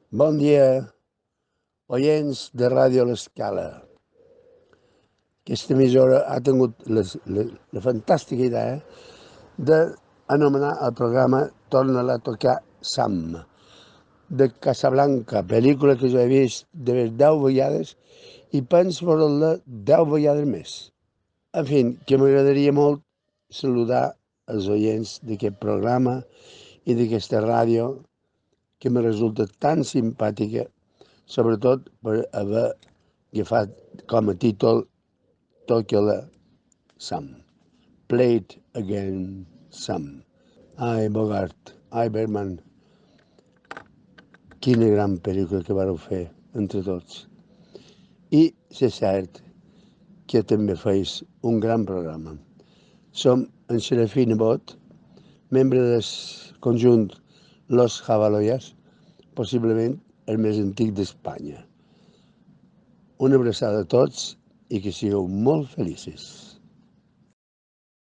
Bon dia, oients de Ràdio L'Escala. Aquesta emissora ha tingut la fantàstica idea d'anomenar el programa Torna-la a tocar Sam, de Casablanca, pel·lícula que jo he vist de 10 vegades i penso veure-la 10 vegades més. En fi, que m'agradaria molt saludar els oients d'aquest programa i d'aquesta ràdio que me resulta tan simpàtica, sobretot per haver agafat com a títol Toca-la Sam. Play it again, Sam. Ai, Bogart, ai, Bergman, quina gran pel·lícula que vareu fer entre tots. I és cert que també feis un gran programa. Som en Serafí Nebot, membre del conjunt Los Javaloyas, possiblement el més antic d'Espanya. Una abraçada a tots i que sigueu molt felices.